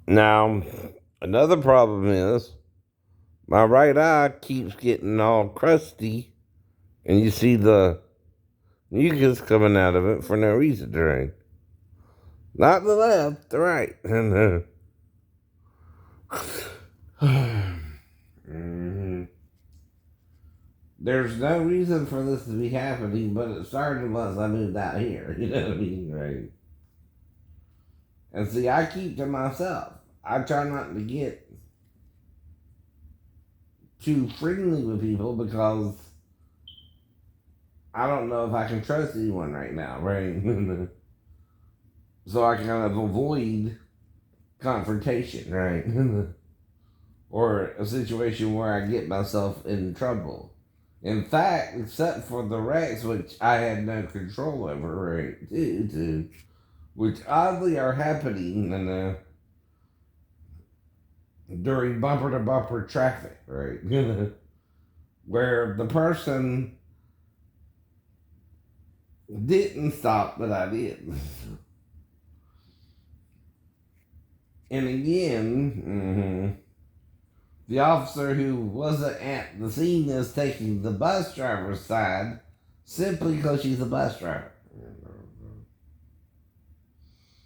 Now, another problem is my right eye keeps getting all crusty, and you see the mucus coming out of it for no reason, right? Not the left, the right. Mhm. There's no reason for this to be happening, but it started once I moved out here. You know what I mean, right? And see, I keep to myself. I try not to get too friendly with people because I don't know if I can trust anyone right now, right? So I can kind of avoid confrontation, right? Or a situation where I get myself in trouble. In fact, except for the Rex, which I had no control over, right? Which oddly are happening during bumper to bumper traffic, right? Where the person didn't stop, but I did. And again, the officer who wasn't at the scene is taking the bus driver's side simply because she's a bus driver.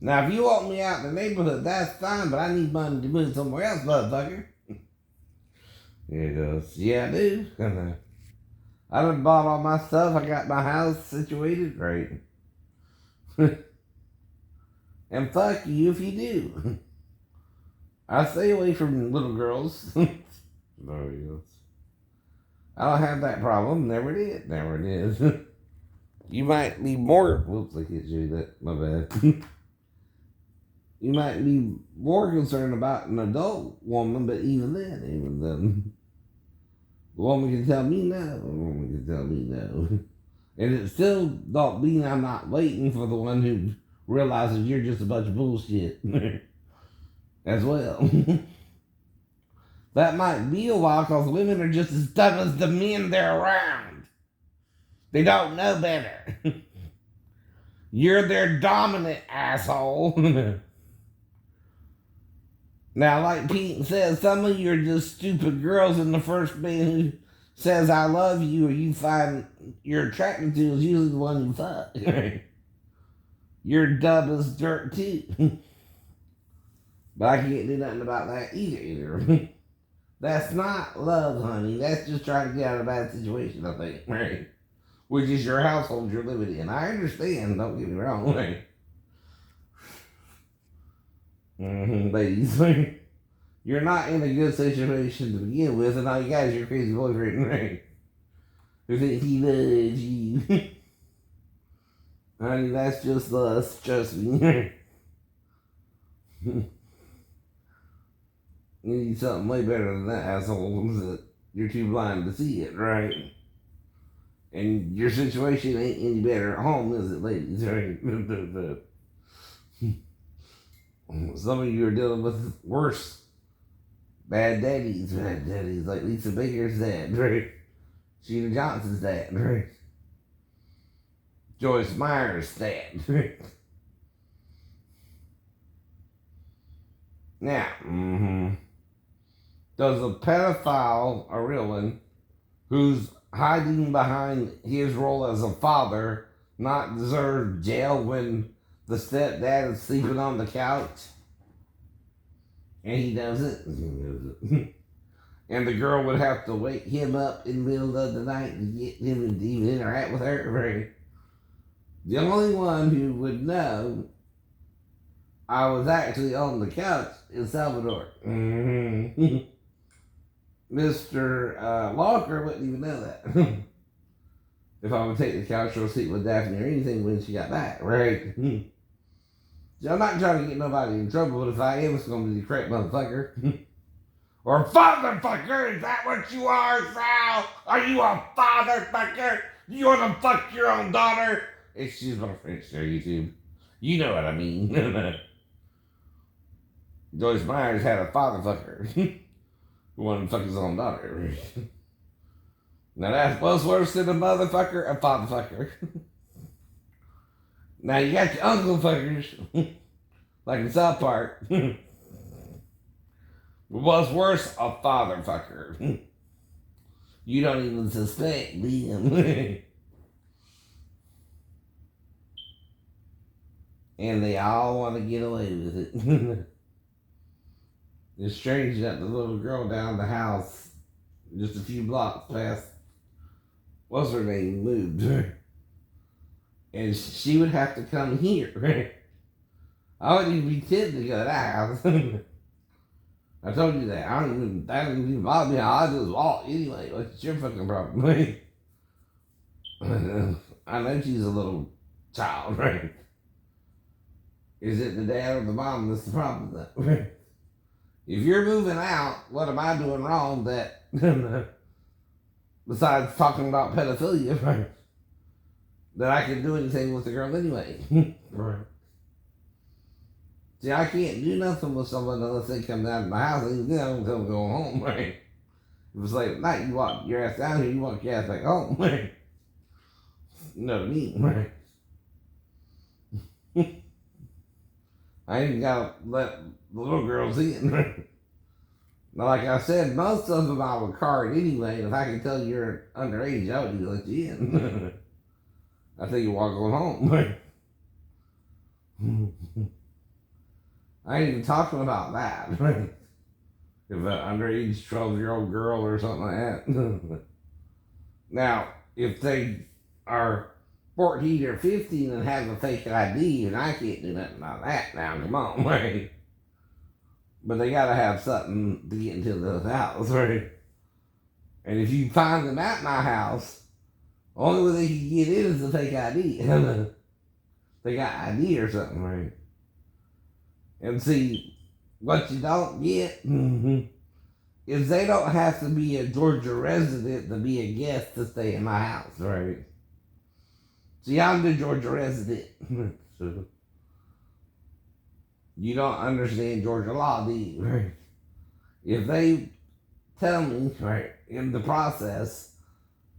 Now, if you want me out in the neighborhood, that's fine, but I need money to move somewhere else, motherfucker. He goes, yeah, I do. I done bought all my stuff. I got my house situated, right? And fuck you if you do. I stay away from little girls. No, he goes, I don't have that problem. Never did. Never did. You might be more. Whoops, I can't show you that. My bad. You might be more concerned about an adult woman, but even then, the woman can tell me no. The woman can tell me no. And it still don't mean I'm not waiting for the one who realizes you're just a bunch of bullshit as well. That might be a while because women are just as dumb as the men they're around. They don't know better. You're their dominant asshole. Now, like Pete says, some of you are just stupid girls, and the first man who says I love you or you find you're attracted to is usually the one you fuck. You're dumb as dirt too. But I can't do nothing about that either. That's not love, honey. That's just trying to get out of a bad situation, I think, right? Which is your household you're living in. I understand, don't get me wrong, right? Ladies, you're not in a good situation to begin with, and all you got is your crazy boyfriend, right? Who thinks he loves you. Honey, that's just us, trust me. You need something way better than that, asshole. That you're too blind to see it, right? And your situation ain't any better at home, is it, ladies? Right? Some of you are dealing with worse bad daddies, like Lisa Baker's dad, right? Sheena Johnson's dad, right? Joyce Meyer's dad, right? Now, does a pedophile, a real one, who's hiding behind his role as a father, not deserve jail when the stepdad is sleeping on the couch? And he doesn't. And the girl would have to wake him up in the middle of the night to get him to even interact with her. Right? The only one who would know I was actually on the couch is Salvador. Mr. Walker wouldn't even know that. If I would take the couch or sleep with Daphne or anything when she got back, right? So I'm not trying to get nobody in trouble, but if I am, it's going to be the correct motherfucker. Or fatherfucker, is that what you are, Sal? Are you a fatherfucker? You want to fuck your own daughter? Excuse my French there, YouTube. You know what I mean. Joyce Myers had a fatherfucker who wanted to fuck his own daughter. Now that's what's worse than a motherfucker, a fatherfucker. Now you got your uncle fuckers, like in South Park. What's worse, a father fucker. You don't even suspect them. And they all want to get away with it. It's strange that the little girl down the house, just a few blocks past, what's her name, moved. And she would have to come here. I wouldn't even be tempted to go to that house. I told you that. That don't even bother me. I just walk anyway. What's your fucking problem? I know she's a little child, right? Is it the dad or the mom that's the problem, though? If you're moving out, what am I doing wrong that, besides talking about pedophilia, right, that I can do anything with the girl anyway? Right. See, I can't do nothing with someone unless they come down to my house and then I'm going to go home, right? If it's late at night, you walk your ass down here, you walk your ass back home, right? You know what I mean, right? I ain't got to let the little girls in, right? Now, like I said, most of them I would card anyway, and if I can tell you're underage, I would even let you in. I think you walk on home, right? I ain't even talking about that, right? If an underage 12-year-old girl or something like that. Now, if they are 14 or 15 and have a fake ID, and I can't do nothing about that now, come on, right? But they gotta have something to get into the house, right? And if you find them at my house, only way they can get in is a fake ID. They got ID or something, right? And see, what you don't get is they don't have to be a Georgia resident to be a guest to stay in my house, right? See, I'm the Georgia resident. So you don't understand Georgia law, do you? Right? If they tell me, right, in the process,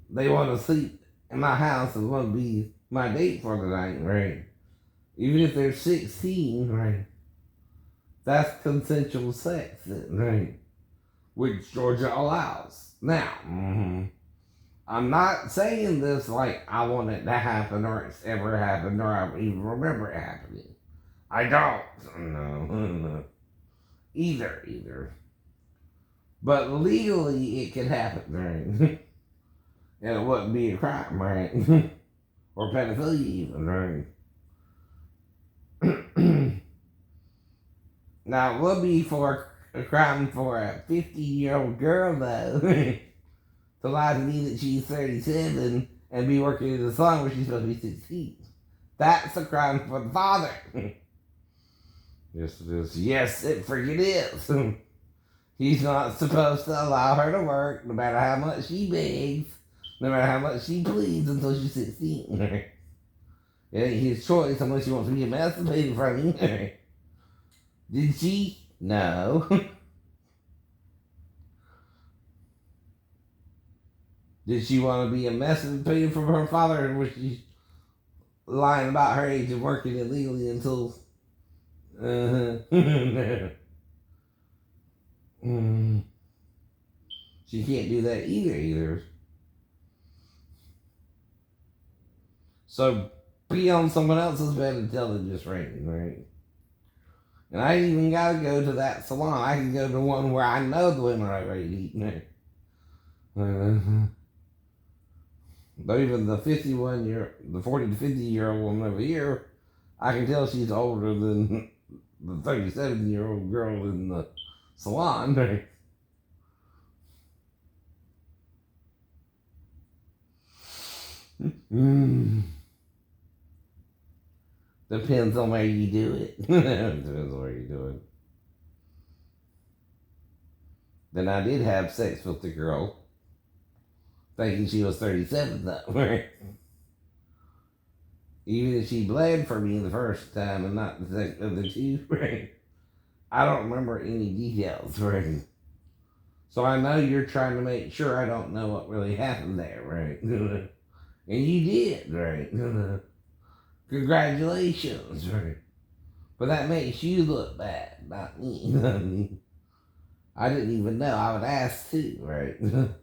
they want to sleep in my house and want to be my date for the night, right? Even if they're 16, right? That's consensual sex, right? Which Georgia allows. Now, I'm not saying this like I want it to happen or it's ever happened or I even remember it happening. I don't. No. Either. But legally it can happen, right? And it wouldn't be a crime, right? Or pedophilia even, right? Now, it would be for a crime for a 50-year-old girl, though, to lie to me that she's 37 and be working in the salon where she's supposed to be 16. That's a crime for the father. Yes, it is. Yes, it freaking is. He's not supposed to allow her to work, no matter how much she begs, no matter how much she pleads, until she's 16. It ain't his choice unless she wants to be emancipated from him. Did she? No. Did she want to be emancipated from her father, or was she lying about her age and working illegally until... She can't do that either. So, be on someone else's bed until it just rains, right? And I ain't even gotta go to that salon. I can go to one where I know the women are ready to eat. But even the 40 to 50-year-old woman over here, I can tell she's older than the 37-year-old girl in the salon. Depends on where you do it. Depends on where you do it. Then I did have sex with the girl, thinking she was 37 though, right? Even if she bled for me the first time and not the other two, right? I don't remember any details, right? So I know you're trying to make sure I don't know what really happened there, right? And you did, right? Congratulations, right? But that makes you look bad, not me. I didn't even know. I would ask too, right? To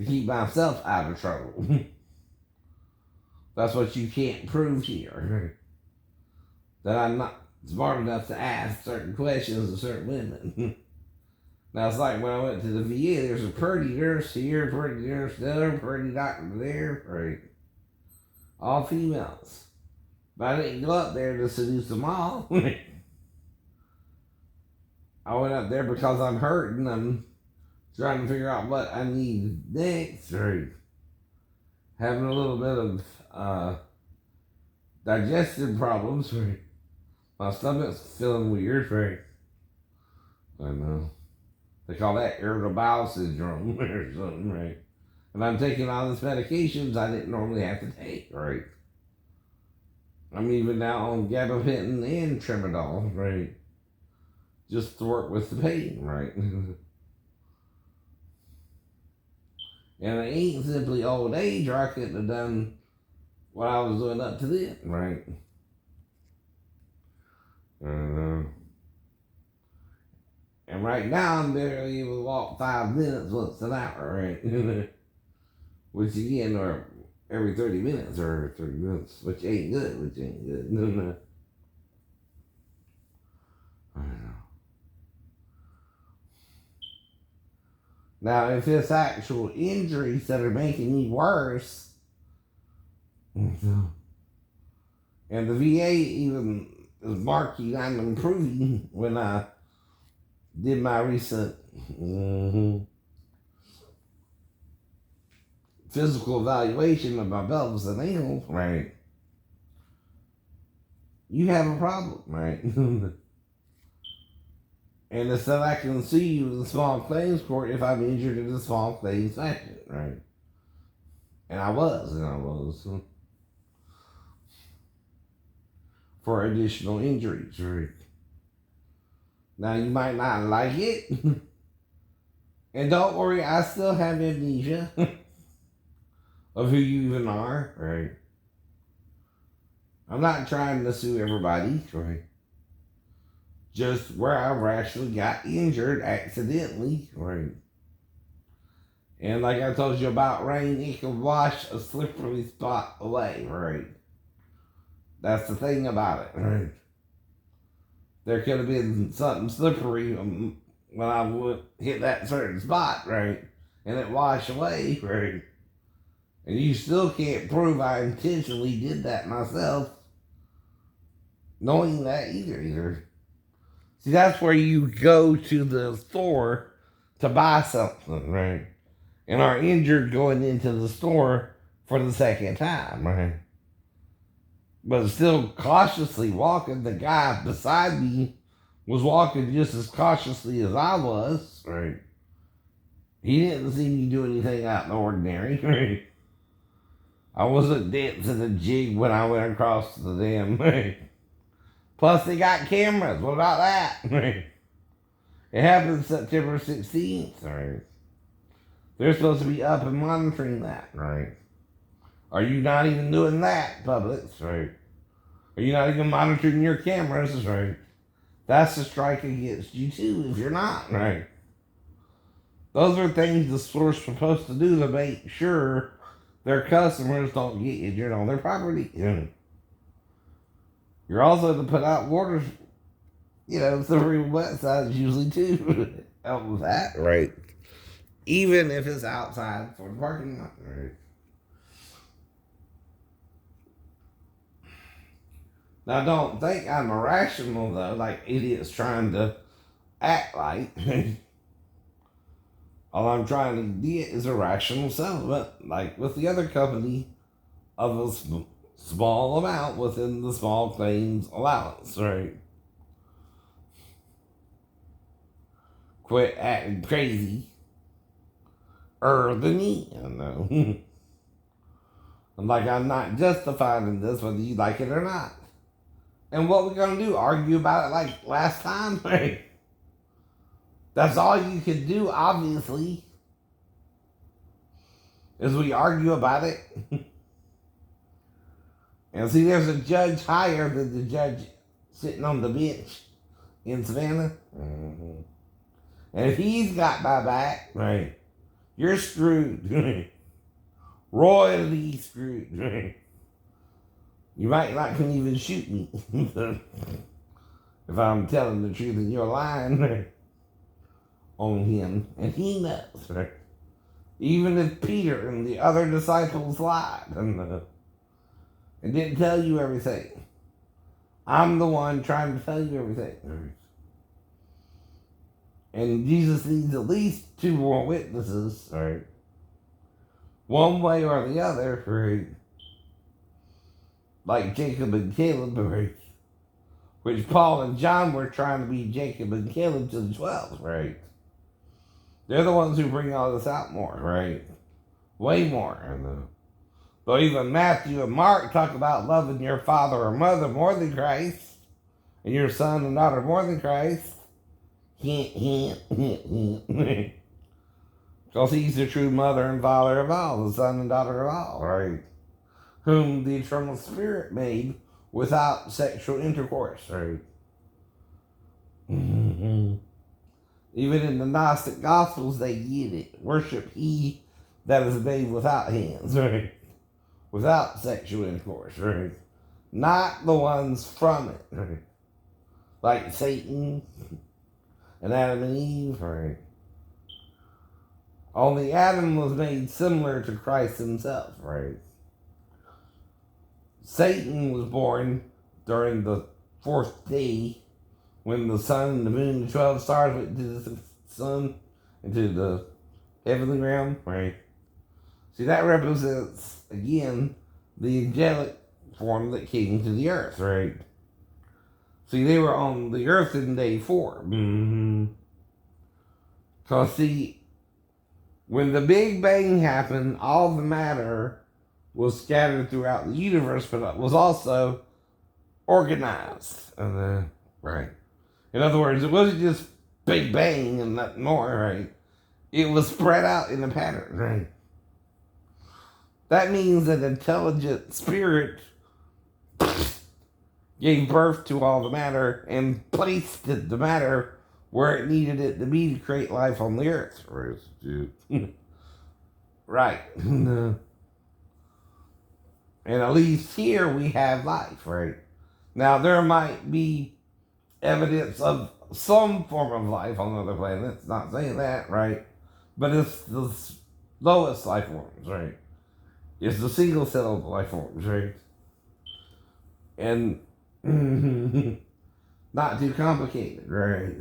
keep myself out of trouble. That's what you can't prove here. That I'm not smart enough to ask certain questions of certain women. Now it's like when I went to the VA, there's a pretty nurse here, pretty nurse there, pretty doctor there, right? All females. But I didn't go up there to seduce them all. I went up there because I'm hurting. I'm trying to figure out what I need next, right? Having a little bit of digestive problems, right? My stomach's feeling weird, right? I know. They call that irritable bowel syndrome or something, right? And I'm taking all these medications I didn't normally have to take, right? I'm even now on gabapentin and tramadol, right? Just to work with the pain, right? And it ain't simply old age, or I couldn't have done what I was doing up to then, right? And right now I'm barely able to walk 5 minutes once an hour, right? Which again, or every 30 minutes or 30 minutes, which ain't good. No. I know. Now, if it's actual injuries that are making me worse, and the VA even is marking I'm improving when I did my recent physical evaluation of my pelvis and anal, right? You have a problem, right? And it said I can sue you in the small claims court if I'm injured in a small claims fashion, right? And I was. For additional injuries, right? Now you might not like it. And don't worry, I still have amnesia of who you even are, right? I'm not trying to sue everybody, right? Just where I've actually got injured accidentally, right? And like I told you about rain, it can wash a slippery spot away, right? That's the thing about it, right? There could have been something slippery when I would hit that certain spot, right? And it washed away, right? And you still can't prove I intentionally did that myself, knowing that either. See, that's where you go to the store to buy something, right? And are injured going into the store for the second time, right? But still cautiously walking. The guy beside me was walking just as cautiously as I was, right? He didn't see me do anything out of the ordinary, right? I wasn't dancing a jig when I went across the damn, right? Plus, they got cameras. What about that? Right? It happened September 16th, right? They're supposed to be up and monitoring that, right? Are you not even doing that, Publix, right? Are you not even monitoring your cameras, right? That's a strike against you too if you're not, right? Those are things the store's supposed to do to make sure their customers don't get injured on their property. You're also to put out waters, some wet sides usually too. Help with that, right? Even if it's outside for the parking lot, right? Now, don't think I'm irrational, though, like idiots trying to act like. All I'm trying to get is a rational settlement, like with the other company, of a small amount within the small claims allowance, right? Quit acting crazy. Than me, I know. I'm like, I'm not justifying this, whether you like it or not. And what we gonna do? Argue about it like last time? That's all you can do, obviously, is we argue about it. And see, there's a judge higher than the judge sitting on the bench in Savannah. Mm-hmm. And if he's got my back, right, you're screwed. Royally screwed. Right? You might not can even shoot me if I'm telling the truth and you're lying, right, on him. And he knows, right? Even if Peter and the other disciples lied and didn't tell you everything, I'm the one trying to tell you everything. Right? And Jesus needs at least 2 more witnesses, right? One way or the other, right? Like Jacob and Caleb, right? Which Paul and John were trying to be Jacob and Caleb to the 12, right? They're the ones who bring all this out more, right? Way more. And though even Matthew and Mark talk about loving your father or mother more than Christ, and your son and daughter more than Christ, because he's the true mother and father of all, the son and daughter of all, right? Whom the eternal spirit made without sexual intercourse, right? Even in the Gnostic Gospels, they get it. Worship he that is made without hands, right? Without sexual intercourse, right? Not the ones from it, right? Like Satan and Adam and Eve, right? Only Adam was made similar to Christ himself, right? Satan was born during the 4th day when the sun, the moon, and the 12 stars went to the sun, into the heavenly realm, right? See, that represents, again, the angelic form that came to the earth, right? See, they were on the earth in day 4. Because, see, when the Big Bang happened, all the matter was scattered throughout the universe, but it was also organized. Right. In other words, it wasn't just Big Bang and nothing more, right? It was spread out in a pattern, right? That means an intelligent spirit gave birth to all the matter and placed the matter where it needed it to be to create life on the earth. Right. And at least here we have life, right? Now, there might be evidence of some form of life on other planets, not saying that, right? But it's the lowest life forms, right? It's the single cell life forms, right? And not too complicated, right?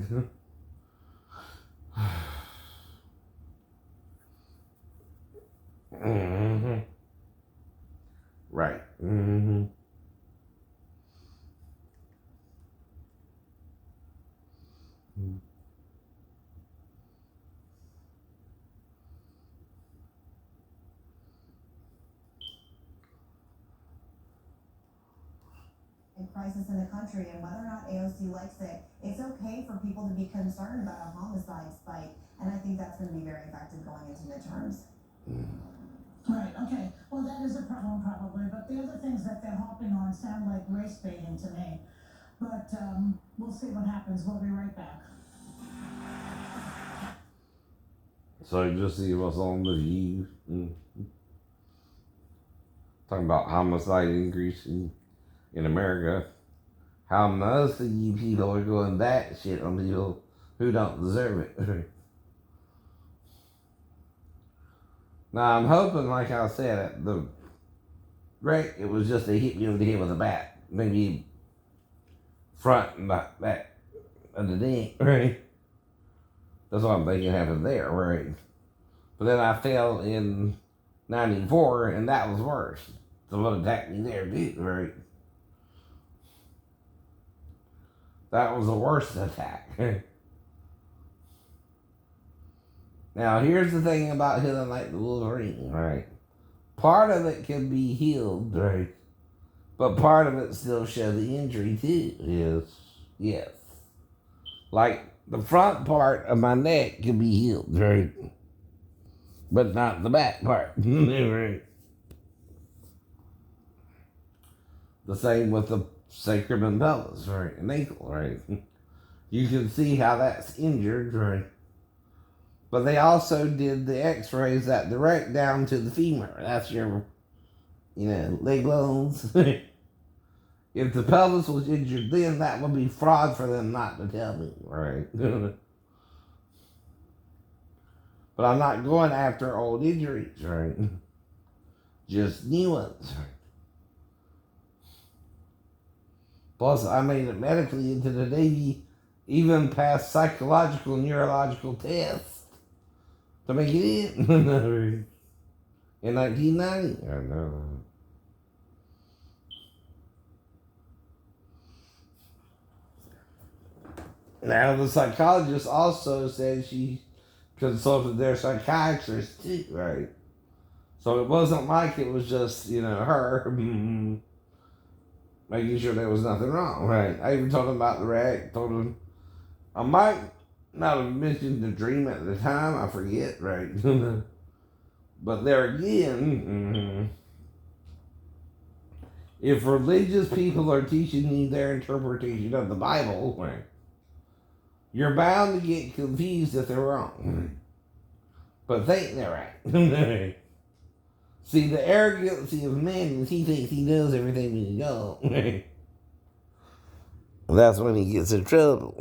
Right. Crisis in the country, and whether or not AOC likes it, it's okay for people to be concerned about a homicide spike, and I think that's going to be very effective going into midterms. Right, okay. Well, that is a problem probably, but the other things that they're hopping on sound like race baiting to me. But we'll see what happens. We'll be right back. So you just see what's on the view. Talking about homicide increasing in America. How most of you people are going that shit on people who don't deserve it. Now I'm hoping, like I said, at the wreck, it was just a hit me over the head with a bat. Maybe front and back of the neck, right? That's what I'm thinking happened there, right? But then I fell in 94 and that was worse. Someone attacked me there too, right? That was the worst attack. Now, here's the thing about healing like the Wolverine, right? Part of it can be healed, right? But part of it still show the injury too. Yes. Like the front part of my neck can be healed, right? But not the back part, right? The same with the sacrum and pelvis, right? And ankle, right? You can see how that's injured, right? But they also did the x-rays that direct down to the femur. That's your, leg bones. If the pelvis was injured then, that would be fraud for them not to tell me, right? But I'm not going after old injuries, right? Just new ones. Plus, I made it medically into the Navy, even past psychological, neurological tests to make it in. In 1990. I know. Now, the psychologist also said she consulted their psychiatrist too, right? So it wasn't like it was just, her making sure there was nothing wrong, right? I even told him about the wreck, told him I might not have mentioned the dream at the time, I forget, right? But there again, if religious people are teaching you their interpretation of the Bible, right, you're bound to get confused if they're wrong. But think they're right. See, the arrogancy of man is he thinks he knows everything we know. That's when he gets in trouble.